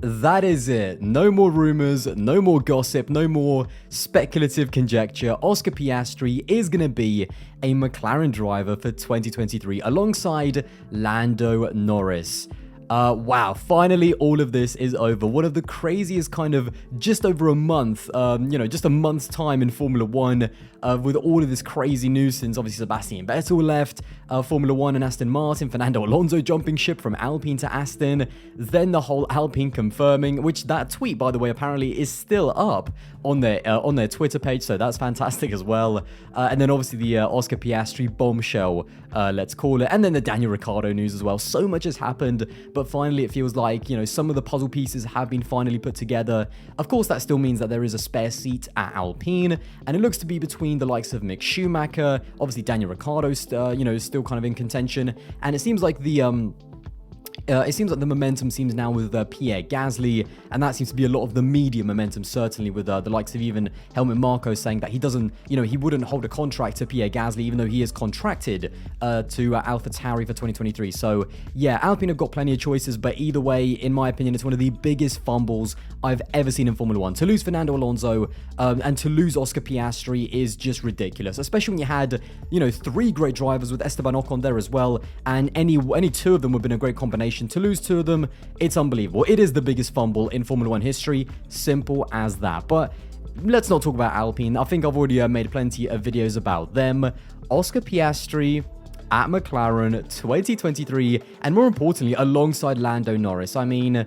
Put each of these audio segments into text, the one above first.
that is it. No more rumors, no more gossip, no more speculative conjecture. Oscar Piastri is going to be a McLaren driver for 2023 alongside Lando Norris. Wow, finally all of this is over. One of the craziest kind of just over a month, just a month's time in Formula 1 with all of this crazy news since obviously Sebastian Vettel left Formula 1 and Aston Martin, Fernando Alonso jumping ship from Alpine to Aston, then the whole Alpine confirming, which that tweet, by the way, apparently is still up on their Twitter page, so that's fantastic as well. And then obviously the Oscar Piastri bombshell, let's call it, and then the Daniel Ricciardo news as well. So much has happened, but finally it feels like, some of the puzzle pieces have been finally put together. Of course, that still means that there is a spare seat at Alpine, and it looks to be between the likes of Mick Schumacher, obviously Daniel Ricciardo, still kind of in contention, and it seems like the momentum seems now with Pierre Gasly, and that seems to be a lot of the media momentum, certainly with the likes of even Helmut Marko saying that he doesn't, he wouldn't hold a contract to Pierre Gasly, even though he is contracted to AlphaTauri for 2023. So yeah, Alpine have got plenty of choices, but either way, in my opinion, it's one of the biggest fumbles I've ever seen in Formula 1. To lose Fernando Alonso and to lose Oscar Piastri is just ridiculous, especially when you had, three great drivers with Esteban Ocon there as well, and any two of them would have been a great combination. To lose two of them, it's unbelievable. It is the biggest fumble in Formula 1 history. Simple as that. But let's not talk about Alpine. I think I've already made plenty of videos about them. Oscar Piastri at McLaren 2023, and more importantly, alongside Lando Norris. I mean,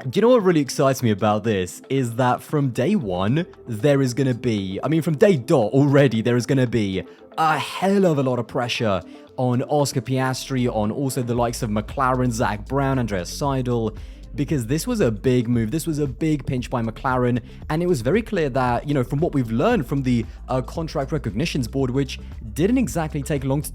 do you know what really excites me about this? Is that from day one, there is going to be, from day dot already, there is going to be a hell of a lot of pressure on Oscar Piastri, on also the likes of McLaren, Zach Brown, Andreas Seidel, because this was a big move. This was a big pinch by McLaren, and it was very clear that, from what we've learned from the contract recognitions board, which didn't exactly take long to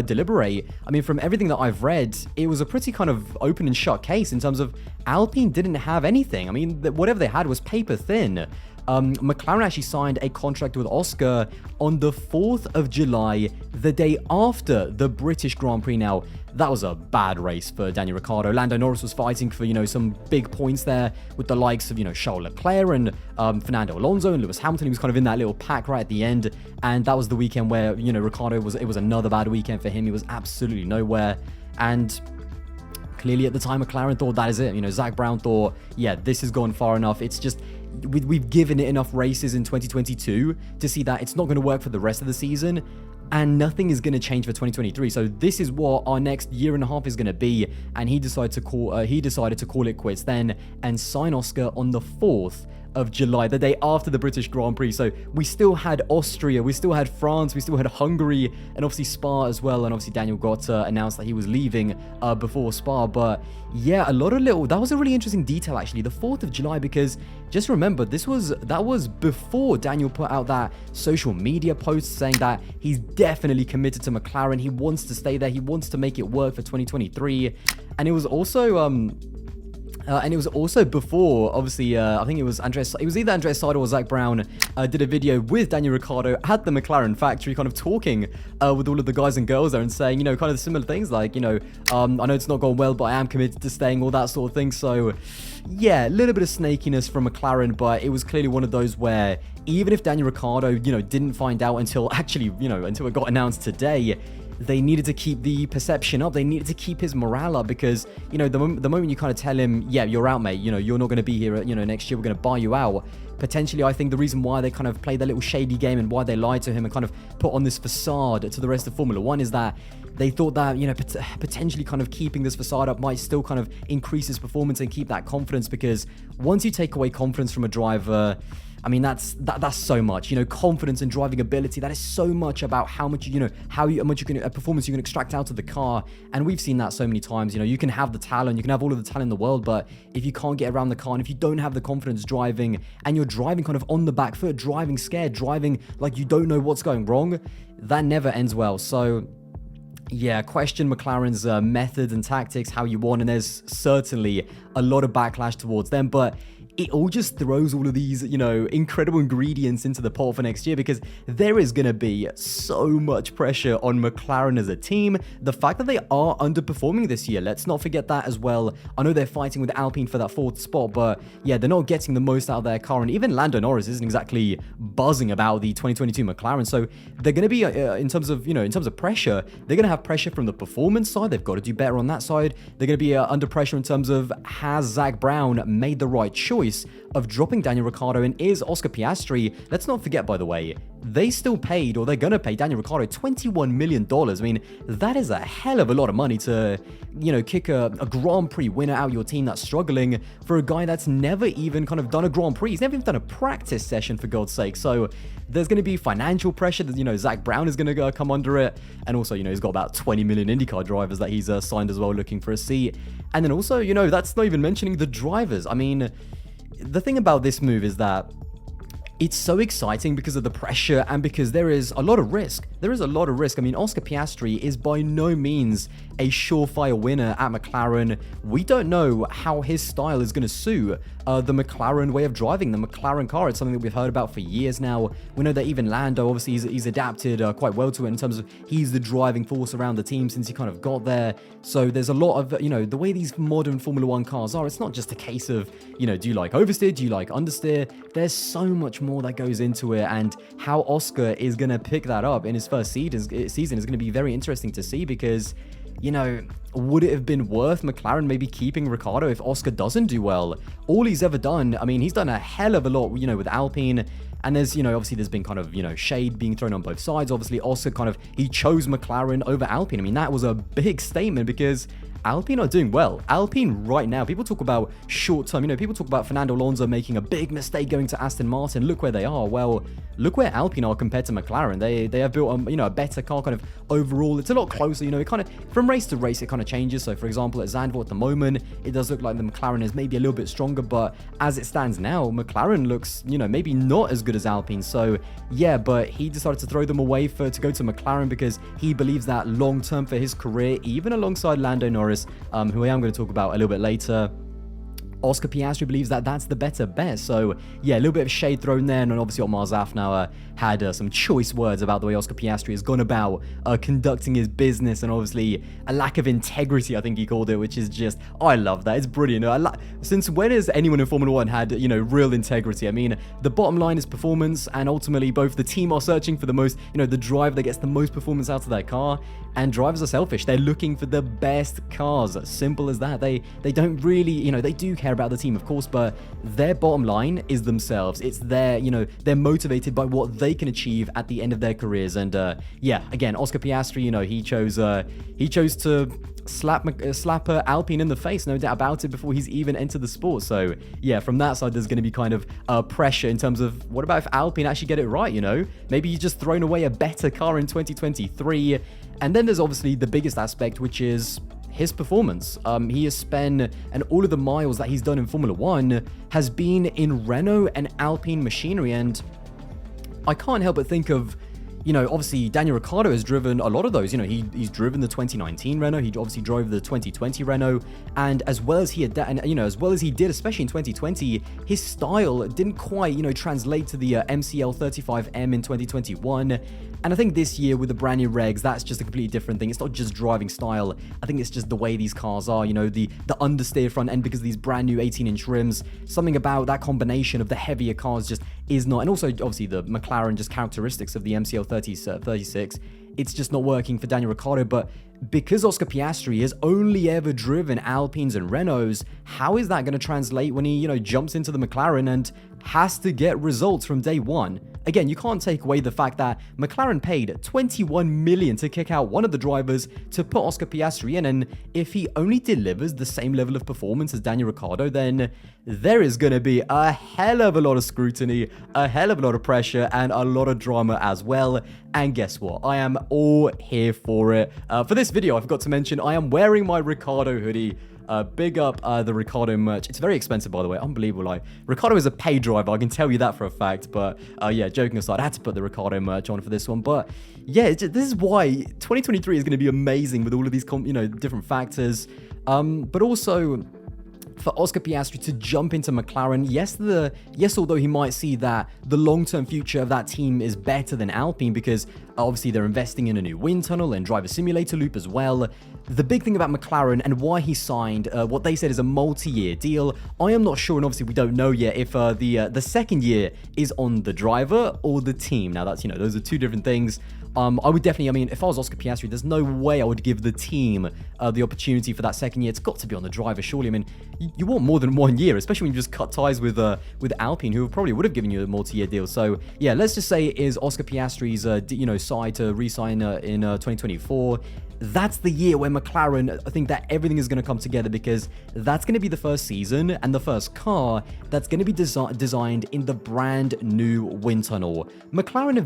deliberate. From everything that I've read, it was a pretty kind of open and shut case in terms of Alpine didn't have anything. Whatever they had was paper thin. McLaren actually signed a contract with Oscar on the 4th of July, the day after the British Grand Prix. Now, that was a bad race for Daniel Ricciardo. Lando Norris was fighting for, some big points there with the likes of, Charles Leclerc and Fernando Alonso and Lewis Hamilton. He was kind of in that little pack right at the end. And that was the weekend where, Ricciardo it was another bad weekend for him. He was absolutely nowhere. And clearly at the time, McLaren thought that is it. Zach Brown thought, yeah, this has gone far enough. It's just, we've given it enough races in 2022 to see that it's not going to work for the rest of the season, and nothing is going to change for 2023. So this is what our next year and a half is going to be, and he decided to call it quits then and sign Oscar on the 4th of July, the day after the British Grand Prix. So we still had Austria, we still had France, we still had Hungary, and obviously Spa as well. And obviously Daniel got announced that he was leaving before Spa. But yeah, that was a really interesting detail actually, the 4th of July, because just remember, that was before Daniel put out that social media post saying that he's definitely committed to McLaren. He wants to stay there. He wants to make it work for 2023. And it was also before, obviously, I think it was either Andreas Seidel or Zach Brown did a video with Daniel Ricciardo at the McLaren factory, kind of talking with all of the guys and girls there and saying, kind of similar things like, I know it's not gone well, but I am committed to staying, all that sort of thing. So yeah, a little bit of snakiness from McLaren, but it was clearly one of those where even if Daniel Ricciardo, didn't find out until actually, until it got announced today, they needed to keep the perception up. They needed to keep his morale up because, the moment you kind of tell him, yeah, you're out, mate, you're not going to be here, next year, we're going to buy you out. Potentially, I think the reason why they kind of played that little shady game and why they lied to him and kind of put on this facade to the rest of Formula 1 is that they thought that, potentially kind of keeping this facade up might still kind of increase his performance and keep that confidence, because once you take away confidence from a driver, that's so much, confidence and driving ability. That is so much about how much, much you can, performance you can extract out of the car. And we've seen that so many times. You can have the talent, you can have all of the talent in the world, but if you can't get around the car and if you don't have the confidence driving and you're driving kind of on the back foot, driving scared, driving like you don't know what's going wrong, that never ends well. So yeah, question McLaren's methods and tactics how you want, and there's certainly a lot of backlash towards them, but it all just throws all of these, incredible ingredients into the pot for next year, because there is going to be so much pressure on McLaren as a team. The fact that they are underperforming this year, let's not forget that as well. I know they're fighting with Alpine for that 4th spot, but yeah, they're not getting the most out of their car, and even Lando Norris isn't exactly buzzing about the 2022 McLaren. So they're going to be, in terms of pressure, they're going to have pressure from the performance side. They've got to do better on that side. They're going to be under pressure in terms of, has Zach Brown made the right choice of dropping Daniel Ricciardo, and is Oscar Piastri, let's not forget, by the way, they still paid, or they're going to pay Daniel Ricciardo $21 million. I mean, that is a hell of a lot of money to, kick a Grand Prix winner out of your team that's struggling, for a guy that's never even kind of done a Grand Prix. He's never even done a practice session, for God's sake. So there's going to be financial pressure that, Zach Brown is going to come under it. And also, he's got about 20 million IndyCar drivers that he's signed as well, looking for a seat. And then also, that's not even mentioning the drivers. I mean, the thing about this move is that it's so exciting because of the pressure and because there is a lot of risk. There is a lot of risk. I mean, Oscar Piastri is by no means a surefire winner at McLaren. We don't know how his style is going to suit the McLaren way of driving, the McLaren car. It's something that we've heard about for years now. We know that even Lando, obviously, he's adapted quite well to it in terms of he's the driving force around the team since he kind of got there. So there's a lot of, the way these modern Formula One cars are, it's not just a case of, do you like oversteer? Do you like understeer? There's so much more that goes into it, and how Oscar is going to pick that up in his first season is going to be very interesting to see, because would it have been worth McLaren maybe keeping Ricciardo if Oscar doesn't do well? All he's ever done, I mean, he's done a hell of a lot, with Alpine, and there's, obviously there's been kind of, shade being thrown on both sides. Obviously, Oscar he chose McLaren over Alpine. I mean, that was a big statement, because Alpine are doing well. Alpine right now, people talk about short term, people talk about Fernando Alonso making a big mistake going to Aston Martin. Look where they are. Well, look where Alpine are compared to McLaren. They have built a better car kind of overall. It's a lot closer, it kind of, from race to race, it kind of changes. So for example, at Zandvoort at the moment, it does look like the McLaren is maybe a little bit stronger, but as it stands now, McLaren looks, maybe not as good as Alpine. So yeah, but he decided to throw them away to go to McLaren because he believes that long term for his career, even alongside Lando Norris, who I am going to talk about a little bit later, Oscar Piastri believes that that's the better bet. So yeah, a little bit of shade thrown there, and obviously Otmar Zafnauer had some choice words about the way Oscar Piastri has gone about conducting his business, and obviously a lack of integrity, I think he called it, which is just, I love that. It's brilliant. Since when has anyone in Formula One had, real integrity? I mean, the bottom line is performance, and ultimately both the team are searching for the most, the driver that gets the most performance out of their car, and drivers are selfish. They're looking for the best cars. Simple as that. They don't really, they do care about the team, of course, but their bottom line is themselves. It's their, they're motivated by what they can achieve at the end of their careers. And yeah, again, Oscar Piastri, he chose to slap Alpine in the face, no doubt about it, before he's even entered the sport. So yeah, from that side, there's going to be kind of pressure in terms of, what about if Alpine actually get it right? Maybe he's just thrown away a better car in 2023. And then there's obviously the biggest aspect, which is his performance. He has spent, and all of the miles that he's done in Formula One has been in Renault and Alpine machinery. And I can't help but think of, obviously Daniel Ricciardo has driven a lot of those. He's driven the 2019 Renault. He obviously drove the 2020 Renault, and as well as he had, as well as he did, especially in 2020, his style didn't quite, translate to the MCL 35M in 2021. And I think this year with the brand new regs, that's just a completely different thing. It's not just driving style. I think it's just the way these cars are, the understeer front end because of these brand new 18-inch rims. Something about that combination of the heavier cars just is not, and also obviously the McLaren just characteristics of the MCL 36, it's just not working for Daniel Ricciardo. But because Oscar Piastri has only ever driven Alpines and Renaults, how is that going to translate when he, jumps into the McLaren and has to get results from day one? Again, you can't take away the fact that McLaren paid $21 million to kick out one of the drivers to put Oscar Piastri in, and if he only delivers the same level of performance as Daniel Ricciardo, then there is going to be a hell of a lot of scrutiny, a hell of a lot of pressure, and a lot of drama as well. And guess what? I am all here for it. For this video, I forgot to mention, I am wearing my Ricciardo hoodie. Big up the Ricciardo merch. It's very expensive, by the way. Unbelievable. Like, Ricciardo is a paid driver, I can tell you that for a fact. But yeah, joking aside, I had to put the Ricciardo merch on for this one. But yeah, this is why 2023 is going to be amazing with all of these different factors. But also, for Oscar Piastri to jump into McLaren. Yes, although he might see that the long-term future of that team is better than Alpine because obviously they're investing in a new wind tunnel and driver simulator loop as well. The big thing about McLaren and why he signed what they said is a multi-year deal. I am not sure, and obviously we don't know yet if the second year is on the driver or the team. Now that's, those are two different things. I would definitely, if I was Oscar Piastri, there's no way I would give the team the opportunity for that second year. It's got to be on the driver, surely. You want more than 1 year, especially when you just cut ties with Alpine, who probably would have given you a multi-year deal. So, yeah, let's just say it is Oscar Piastri's, side to re-sign in 2024. That's the year where McLaren, I think that everything is going to come together because that's going to be the first season and the first car that's going to be designed in the brand new wind tunnel. McLaren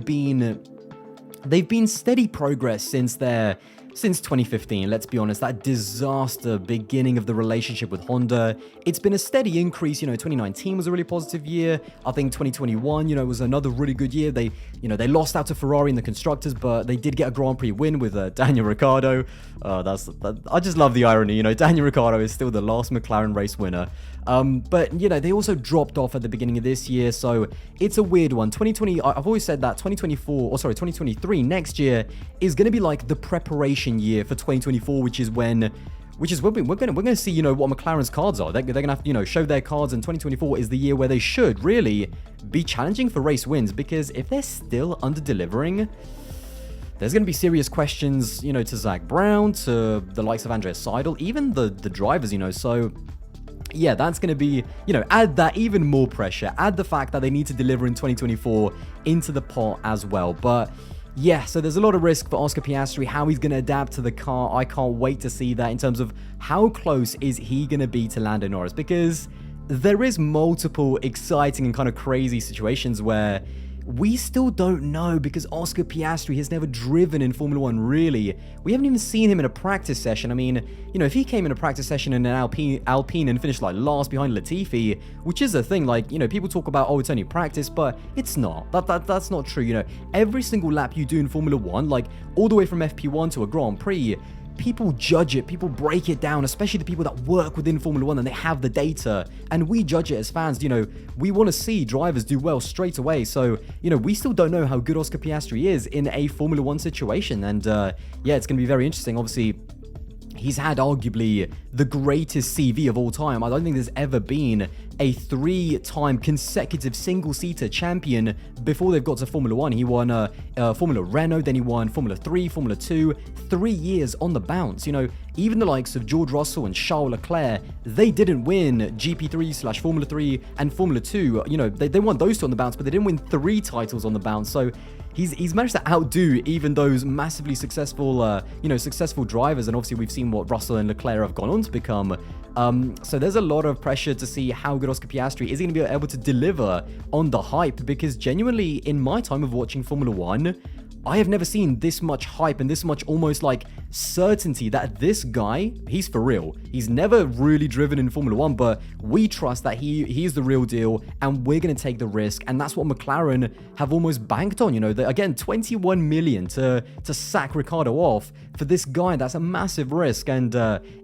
they've been steady progress since 2015, let's be honest. That disaster beginning of the relationship with Honda, it's been a steady increase. 2019 was a really positive year. I think 2021, was another really good year. They lost out to Ferrari in the constructors, but they did get a Grand Prix win with Daniel Ricciardo. I just love the irony. Daniel Ricciardo is still the last McLaren race winner. But they also dropped off at the beginning of this year, so it's a weird one. 2020, I've always said that 2023 next year is going to be like the preparation year for 2024, which is when we're going to see what McLaren's cards are. They're going to have to show their cards, and 2024 is the year where they should really be challenging for race wins, because if they're still under delivering, there's going to be serious questions to Zach Brown, to the likes of Andreas Seidel, even the drivers. So yeah, that's going to be, add that even more pressure, add the fact that they need to deliver in 2024 into the pot as well. But yeah, so there's a lot of risk for Oscar Piastri, how he's going to adapt to the car. I can't wait to see that in terms of how close is he going to be to Lando Norris, because there is multiple exciting and kind of crazy situations where we still don't know, because Oscar Piastri has never driven in Formula 1, really. We haven't even seen him in a practice session. If he came in a practice session in an Alpine and finished last behind Latifi, which is a thing, people talk about, oh, it's only practice, but it's not. That's not true. Every single lap you do in Formula 1, all the way from FP1 to a Grand Prix, people judge it, people break it down, especially the people that work within Formula 1 and they have the data, and we judge it as fans. We want to see drivers do well straight away. So, we still don't know how good Oscar Piastri is in a Formula 1 situation, and yeah, it's going to be very interesting. Obviously, he's had arguably the greatest CV of all time. I don't think there's ever been a 3-time consecutive single-seater champion before they've got to Formula 1. He won Formula Renault, then he won Formula 3, Formula 2, 3 years on the bounce. Even the likes of George Russell and Charles Leclerc, they didn't win GP3/Formula 3 and Formula 2. They won those two on the bounce, but they didn't win 3 titles on the bounce. So he's managed to outdo even those massively successful, successful drivers. And obviously we've seen what Russell and Leclerc have gone on to become. So there's a lot of pressure to see how good Oscar Piastri is going to be able to deliver on the hype, because genuinely, in my time of watching Formula 1, I have never seen this much hype and this much almost certainty that this guy, he's for real. He's never really driven in Formula 1, but we trust that he's the real deal, and we're going to take the risk. And that's what McLaren have almost banked on. Again, 21 million to sack Ricciardo off for this guy. That's a massive risk. And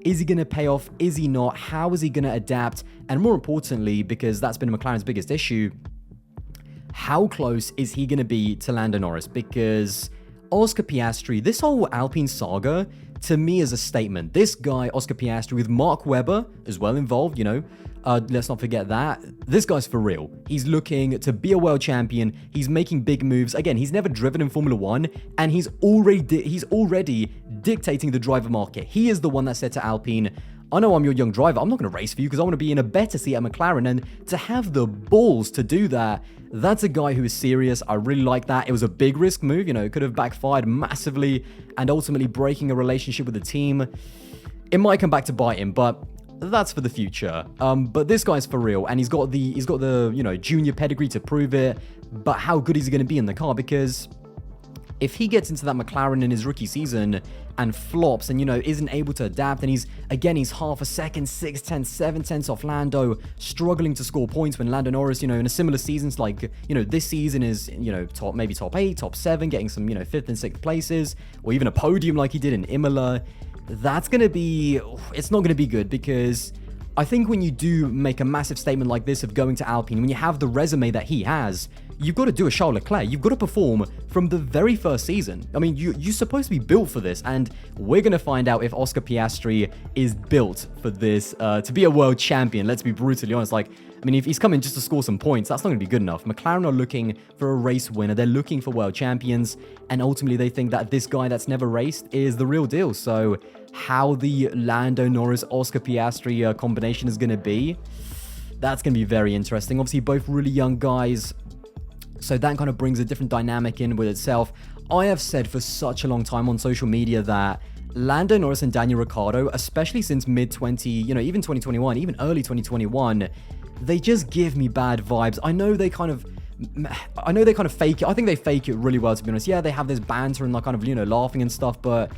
is he going to pay off? Is he not? How is he going to adapt? And more importantly, because that's been McLaren's biggest issue, how close is he going to be to Lando Norris? Because Oscar Piastri, this whole Alpine saga, to me is a statement. This guy, Oscar Piastri, with Mark Webber as well involved, let's not forget that. This guy's for real. He's looking to be a world champion. He's making big moves. Again, he's never driven in Formula 1, and he's already dictating the driver market. He is the one that said to Alpine, I know I'm your young driver, I'm not going to race for you because I want to be in a better seat at McLaren. And to have the balls to do that, that's a guy who is serious. I really like that. It was a big risk move, it could have backfired massively and ultimately breaking a relationship with the team. It might come back to bite him, but that's for the future. But this guy's for real, and he's got the junior pedigree to prove it. But how good is he going to be in the car? Because if he gets into that McLaren in his rookie season and flops and, isn't able to adapt, and he's half a second, 6/10, 7/10 off Lando, struggling to score points when Lando Norris, in a similar seasons this season is, top 8, top 7, getting some, 5th and 6th places, or even a podium like he did in Imola, it's not going to be good, because I think when you do make a massive statement like this of going to Alpine, when you have the resume that he has, you've got to do a Charles Leclerc. You've got to perform from the very first season. I mean, you're supposed to be built for this, and we're going to find out if Oscar Piastri is built for this, to be a world champion. Let's be brutally honest. Like, I mean, if he's coming just to score some points, that's not going to be good enough. McLaren are looking for a race winner. They're looking for world champions, and ultimately they think that this guy that's never raced is the real deal. So how the Lando Norris Oscar Piastri combination is going to be, that's going to be very interesting. Obviously, both really young guys, so that kind of brings a different dynamic in with itself. I have said for such a long time on social media that Lando Norris and Daniel Ricciardo, especially since mid-20, even 2021, even early 2021, they just give me bad vibes. I know they kind of fake it. I think they fake it really well, to be honest. Yeah, they have this banter and like kind of, laughing and stuff, but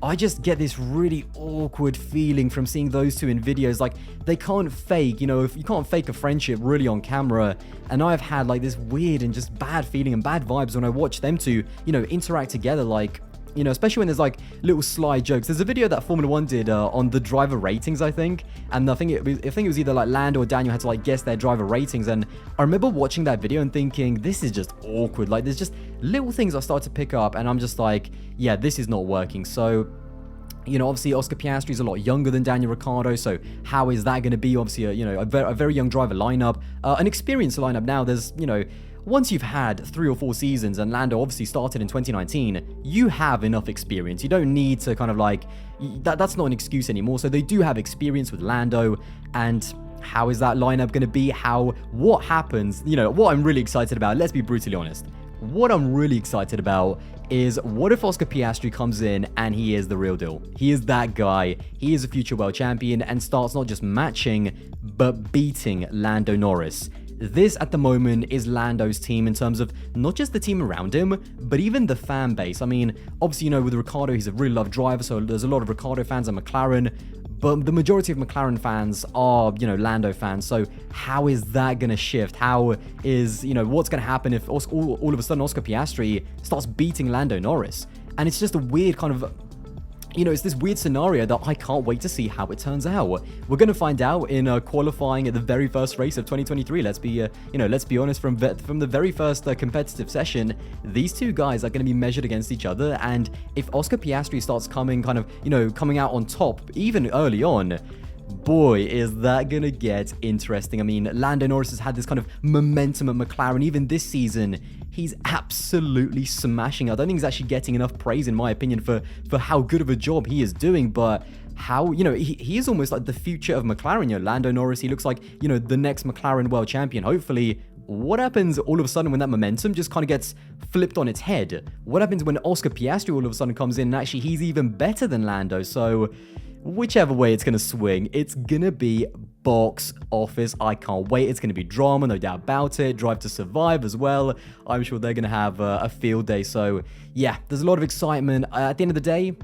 I just get this really awkward feeling from seeing those two in videos. Like, they can't fake, if you can't fake a friendship really on camera. And I've had like this weird and just bad feeling and bad vibes when I watch them two, interact together. Like, especially when there's like little sly jokes. There's a video that Formula One did on the driver ratings, I think. And I think it was either like Lando or Daniel had to like guess their driver ratings. And I remember watching that video and thinking, this is just awkward. Like, there's just little things I start to pick up, and I'm just like, yeah, this is not working. So, obviously Oscar Piastri is a lot younger than Daniel Ricciardo, so how is that going to be? Obviously, a very young driver lineup, an experienced lineup now. There's, once you've had 3 or 4 seasons, and Lando obviously started in 2019, you have enough experience. You don't need to kind of like, that's not an excuse anymore. So they do have experience with Lando, and how is that lineup going to be? What happens? What I'm really excited about, let's be brutally honest. What I'm really excited about is, what if Oscar Piastri comes in and he is the real deal? He is that guy. He is a future world champion and starts not just matching, but beating Lando Norris. This, at the moment, is Lando's team in terms of not just the team around him, but even the fan base. I mean, obviously, with Ricciardo, he's a really loved driver, so there's a lot of Ricciardo fans at McLaren. But the majority of McLaren fans are, Lando fans. So how is that going to shift? How is, what's going to happen if all of a sudden Oscar Piastri starts beating Lando Norris? And it's just a weird kind of, it's this weird scenario that I can't wait to see how it turns out. We're going to find out in qualifying at the very first race of 2023. Let's be honest, from the very first competitive session, these two guys are going to be measured against each other. And if Oscar Piastri starts coming out on top even early on, boy, is that gonna get interesting. I mean, Lando Norris has had this kind of momentum at McLaren. Even this season, he's absolutely smashing. I don't think he's actually getting enough praise, in my opinion, for how good of a job he is doing. But how, he is almost like the future of McLaren. Lando Norris, he looks like, the next McLaren world champion, hopefully. What happens all of a sudden when that momentum just kind of gets flipped on its head? What happens when Oscar Piastri all of a sudden comes in and actually he's even better than Lando? So whichever way it's going to swing, it's going to be box office. I can't wait. It's going to be drama, no doubt about it. Drive to Survive as well. I'm sure they're going to have a field day. So yeah, there's a lot of excitement. At the end of the day,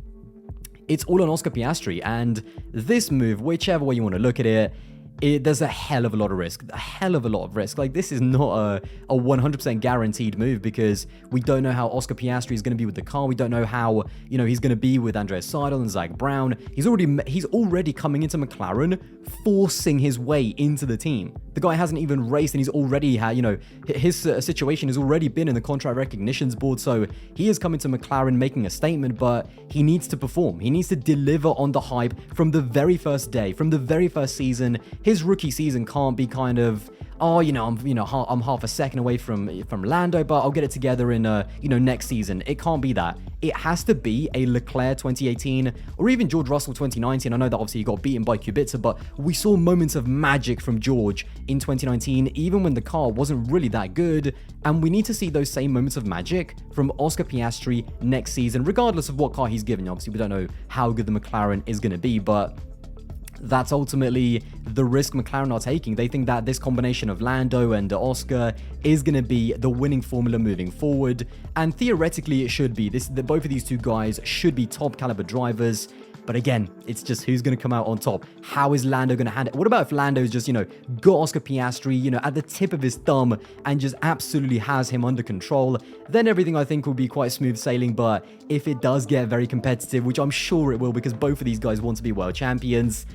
it's all on Oscar Piastri. And this move, whichever way you want to look at it, there's a hell of a lot of risk. Like, this is not a 100% guaranteed move, because we don't know how Oscar Piastri is going to be with the car. We don't know how, he's going to be with Andreas Seidel and Zach Brown. He's already coming into McLaren, forcing his way into the team. The guy hasn't even raced, and he's already had, his situation has already been in the contract recognitions board. So he is coming to McLaren making a statement, but he needs to perform. He needs to deliver on the hype from the very first day, from the very first season. His rookie season can't be kind of, I'm half a second away from Lando, but I'll get it together in next season. It can't be that. It has to be a Leclerc 2018 or even George Russell 2019. I know that obviously he got beaten by Kubica, but we saw moments of magic from George in 2019, even when the car wasn't really that good. And we need to see those same moments of magic from Oscar Piastri next season, regardless of what car he's given. Obviously, we don't know how good the McLaren is going to be, but that's ultimately the risk McLaren are taking. They think that this combination of Lando and Oscar is going to be the winning formula moving forward, and theoretically it should be. Both of these two guys should be top caliber drivers. But again, it's just who's going to come out on top. How is Lando going to handle it? What about if Lando's just, got Oscar Piastri, at the tip of his thumb and just absolutely has him under control? Then everything, I think, will be quite smooth sailing. But if it does get very competitive, which I'm sure it will, because both of these guys want to be world champions,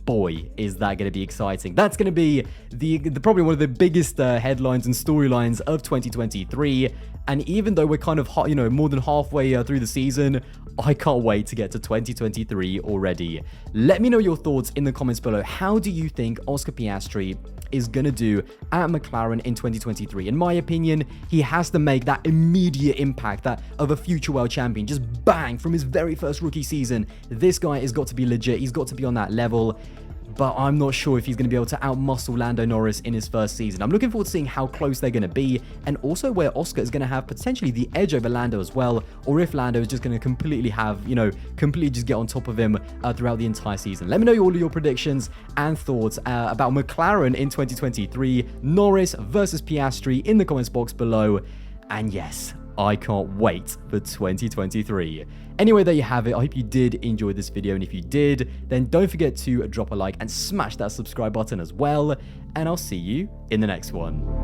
boy, is that going to be exciting. That's going to be the probably one of the biggest headlines and storylines of 2023. And even though we're kind of, more than halfway through the season, I can't wait to get to 2023 already. Let me know your thoughts in the comments below. How do you think Oscar Piastri is going to do at McLaren in 2023? In my opinion, he has to make that immediate impact that of a future world champion. Just bang, from his very first rookie season. This guy has got to be legit. He's got to be on that level. But I'm not sure if he's going to be able to outmuscle Lando Norris in his first season. I'm looking forward to seeing how close they're going to be, and also where Oscar is going to have potentially the edge over Lando as well, or if Lando is just going to completely have, completely just get on top of him throughout the entire season. Let me know all of your predictions and thoughts about McLaren in 2023, Norris versus Piastri in the comments box below. And yes, I can't wait for 2023. Anyway, there you have it. I hope you did enjoy this video, and if you did, then don't forget to drop a like and smash that subscribe button as well, and I'll see you in the next one.